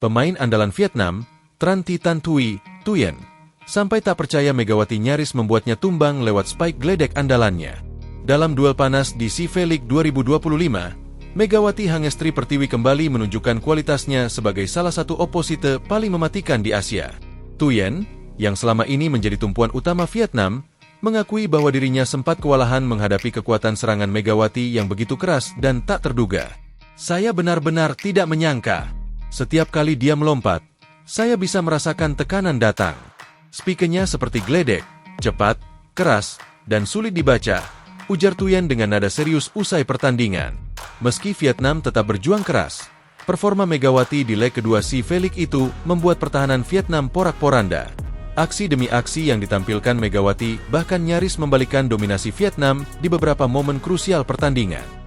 Pemain andalan Vietnam, Tran Thi Tan Thuy, Thuyen, sampai tak percaya Megawati nyaris membuatnya tumbang lewat spike geledek andalannya. Dalam duel panas di CV League 2025, Megawati Hangestri Pertiwi kembali menunjukkan kualitasnya sebagai salah satu oposite paling mematikan di Asia. Thuyen, yang selama ini menjadi tumpuan utama Vietnam, mengakui bahwa dirinya sempat kewalahan menghadapi kekuatan serangan Megawati yang begitu keras dan tak terduga. Saya benar-benar tidak menyangka. Setiap kali dia melompat, saya bisa merasakan tekanan datang. Spikennya seperti geledek, cepat, keras, dan sulit dibaca, ujar Thuyen dengan nada serius usai pertandingan. Meski Vietnam tetap berjuang keras, performa Megawati di leg kedua CV League itu membuat pertahanan Vietnam porak-poranda. Aksi demi aksi yang ditampilkan Megawati bahkan nyaris membalikkan dominasi Vietnam di beberapa momen krusial pertandingan.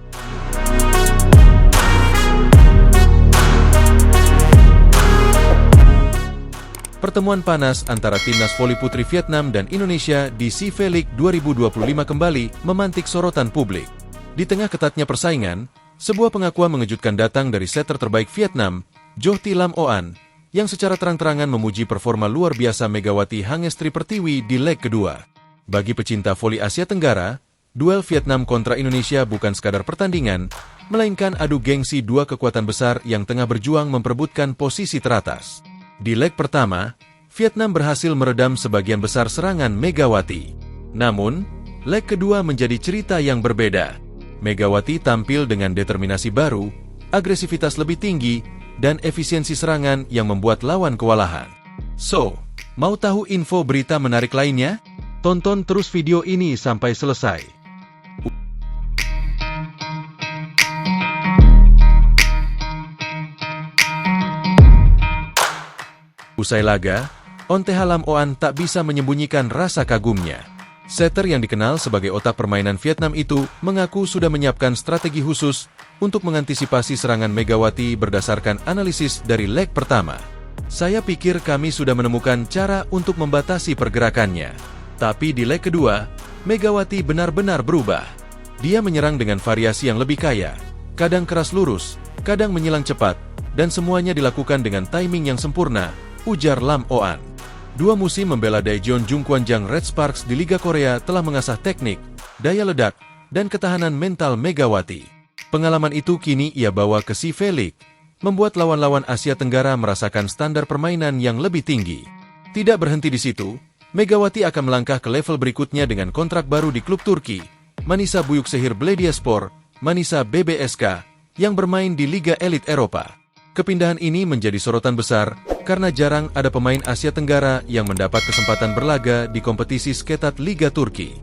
Pertemuan panas antara timnas voli putri Vietnam dan Indonesia di CV League 2025 kembali memantik sorotan publik. Di tengah ketatnya persaingan, sebuah pengakuan mengejutkan datang dari setter terbaik Vietnam, Jo Thi Lam Oan, yang secara terang-terangan memuji performa luar biasa Megawati Hangestri Pertiwi di leg kedua. Bagi pecinta voli Asia Tenggara, duel Vietnam kontra Indonesia bukan sekadar pertandingan, melainkan adu gengsi dua kekuatan besar yang tengah berjuang memperebutkan posisi teratas. Di leg pertama, Vietnam berhasil meredam sebagian besar serangan Megawati. Namun, leg kedua menjadi cerita yang berbeda. Megawati tampil dengan determinasi baru, agresivitas lebih tinggi, dan efisiensi serangan yang membuat lawan kewalahan. So, mau tahu info berita menarik lainnya? Tonton terus video ini sampai selesai. Usai laga, Onte Lam Oan tak bisa menyembunyikan rasa kagumnya. Setter yang dikenal sebagai otak permainan Vietnam itu mengaku sudah menyiapkan strategi khusus untuk mengantisipasi serangan Megawati berdasarkan analisis dari leg pertama. Saya pikir kami sudah menemukan cara untuk membatasi pergerakannya. Tapi di leg kedua, Megawati benar-benar berubah. Dia menyerang dengan variasi yang lebih kaya, kadang keras lurus, kadang menyilang cepat, dan semuanya dilakukan dengan timing yang sempurna, ujar Lam Oan. 2 musim membela Daejeon Jungkwanjang Red Sparks di Liga Korea telah mengasah teknik, daya ledak, dan ketahanan mental Megawati. Pengalaman itu kini ia bawa ke CV League, membuat lawan-lawan Asia Tenggara merasakan standar permainan yang lebih tinggi. Tidak berhenti di situ, Megawati akan melangkah ke level berikutnya dengan kontrak baru di klub Turki, Manisa Büyükşehir Belediyespor, Manisa BBSK, yang bermain di Liga Elit Eropa. Kepindahan ini menjadi sorotan besar karena jarang ada pemain Asia Tenggara yang mendapat kesempatan berlaga di kompetisi sketat Liga Turki.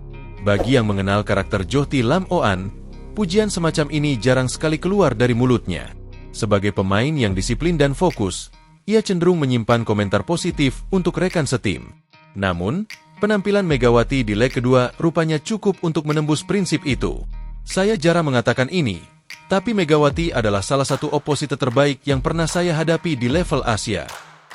Bagi yang mengenal karakter Jo Thi Lam Oan, pujian semacam ini jarang sekali keluar dari mulutnya. Sebagai pemain yang disiplin dan fokus, ia cenderung menyimpan komentar positif untuk rekan setim. Namun, penampilan Megawati di leg kedua rupanya cukup untuk menembus prinsip itu. Saya jarang mengatakan ini, tapi Megawati adalah salah satu oposite terbaik yang pernah saya hadapi di level Asia.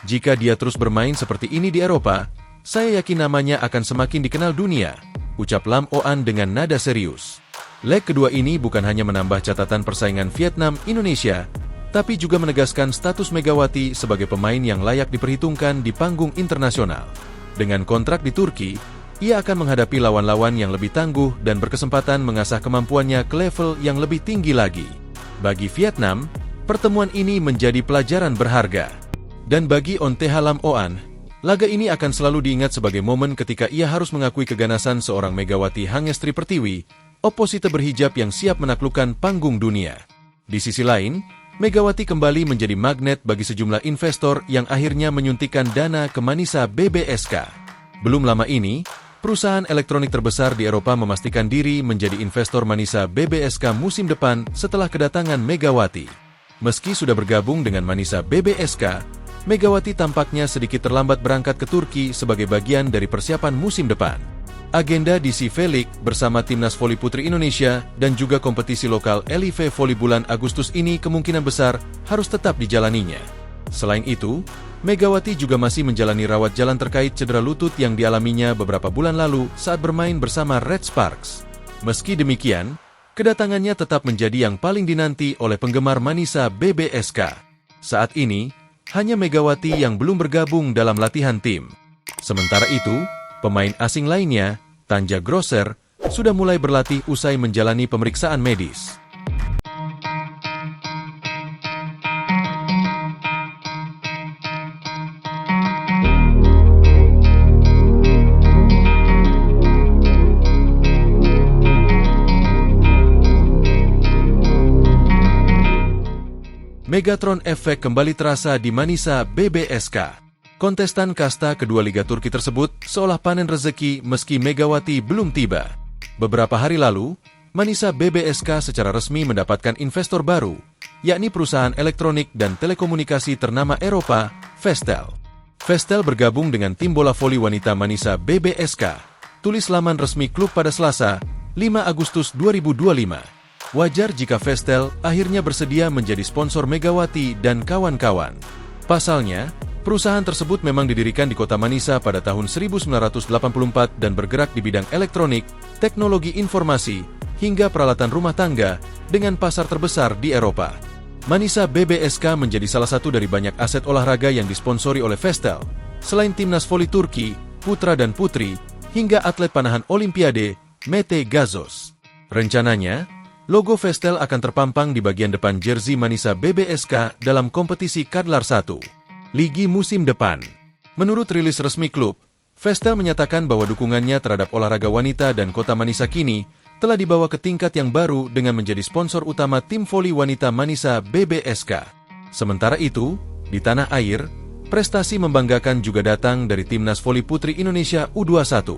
Jika dia terus bermain seperti ini di Eropa, saya yakin namanya akan semakin dikenal dunia, ucap Lam Oan dengan nada serius. Leg kedua ini bukan hanya menambah catatan persaingan Vietnam-Indonesia, tapi juga menegaskan status Megawati sebagai pemain yang layak diperhitungkan di panggung internasional. Dengan kontrak di Turki, ia akan menghadapi lawan-lawan yang lebih tangguh dan berkesempatan mengasah kemampuannya ke level yang lebih tinggi lagi. Bagi Vietnam, pertemuan ini menjadi pelajaran berharga. Dan bagi Onte Lam Oan, laga ini akan selalu diingat sebagai momen ketika ia harus mengakui keganasan seorang Megawati Hangestri Pertiwi, oposite berhijab yang siap menaklukkan panggung dunia. Di sisi lain, Megawati kembali menjadi magnet bagi sejumlah investor yang akhirnya menyuntikkan dana ke Manisa BBSK. Belum lama ini, perusahaan elektronik terbesar di Eropa memastikan diri menjadi investor Manisa BBSK musim depan setelah kedatangan Megawati. Meski sudah bergabung dengan Manisa BBSK, Megawati tampaknya sedikit terlambat berangkat ke Turki sebagai bagian dari persiapan musim depan. Agenda di CV League bersama Timnas Voli Putri Indonesia dan juga kompetisi lokal LIV Voli bulan Agustus ini kemungkinan besar harus tetap dijalaninya. Selain itu, Megawati juga masih menjalani rawat jalan terkait cedera lutut yang dialaminya beberapa bulan lalu saat bermain bersama Red Sparks. Meski demikian, kedatangannya tetap menjadi yang paling dinanti oleh penggemar Manisa BBSK. Saat ini, hanya Megawati yang belum bergabung dalam latihan tim. Sementara itu, pemain asing lainnya, Tanja Grosser, sudah mulai berlatih usai menjalani pemeriksaan medis. Megatron efek kembali terasa di Manisa BBSK. Kontestan kasta kedua Liga Turki tersebut seolah panen rezeki meski Megawati belum tiba. Beberapa hari lalu, Manisa BBSK secara resmi mendapatkan investor baru, yakni perusahaan elektronik dan telekomunikasi ternama Eropa, Vestel. Vestel bergabung dengan tim bola voli wanita Manisa BBSK. Tulis laman resmi klub pada Selasa, 5 Agustus 2025. Wajar jika Vestel akhirnya bersedia menjadi sponsor Megawati dan kawan-kawan. Pasalnya, perusahaan tersebut memang didirikan di kota Manisa pada tahun 1984 dan bergerak di bidang elektronik, teknologi informasi, hingga peralatan rumah tangga dengan pasar terbesar di Eropa. Manisa BBSK menjadi salah satu dari banyak aset olahraga yang disponsori oleh Vestel, selain timnas voli Turki, putra dan putri, hingga atlet panahan Olimpiade, Mete Gazoz. Rencananya, logo Vestel akan terpampang di bagian depan jersey Manisa BBSK dalam kompetisi Kadlar 1 Ligi musim depan. Menurut rilis resmi klub, Vestel menyatakan bahwa dukungannya terhadap olahraga wanita dan kota Manisa kini telah dibawa ke tingkat yang baru dengan menjadi sponsor utama tim voli wanita Manisa BBSK. Sementara itu, di tanah air, prestasi membanggakan juga datang dari Timnas Voli Putri Indonesia U21.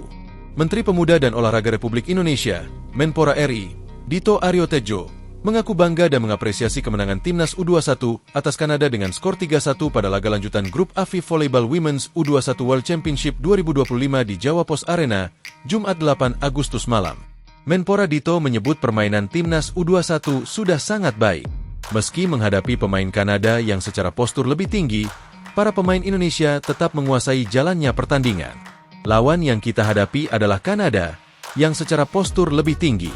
Menteri Pemuda dan Olahraga Republik Indonesia, Menpora RI, Dito Aryo Tejo, mengaku bangga dan mengapresiasi kemenangan Timnas U21 atas Kanada dengan skor 3-1 pada laga lanjutan grup AFF Volleyball Women's U21 World Championship 2025 di Jawa Post Arena, Jumat 8 Agustus malam. Menpora Dito menyebut permainan Timnas U21 sudah sangat baik. Meski menghadapi pemain Kanada yang secara postur lebih tinggi, para pemain Indonesia tetap menguasai jalannya pertandingan. Lawan yang kita hadapi adalah Kanada, yang secara postur lebih tinggi.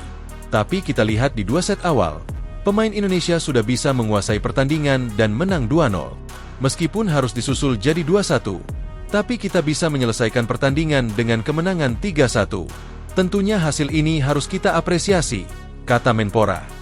Tapi kita lihat di 2 set awal, pemain Indonesia sudah bisa menguasai pertandingan dan menang 2-0. Meskipun harus disusul jadi 2-1, tapi kita bisa menyelesaikan pertandingan dengan kemenangan 3-1. Tentunya hasil ini harus kita apresiasi, kata Menpora.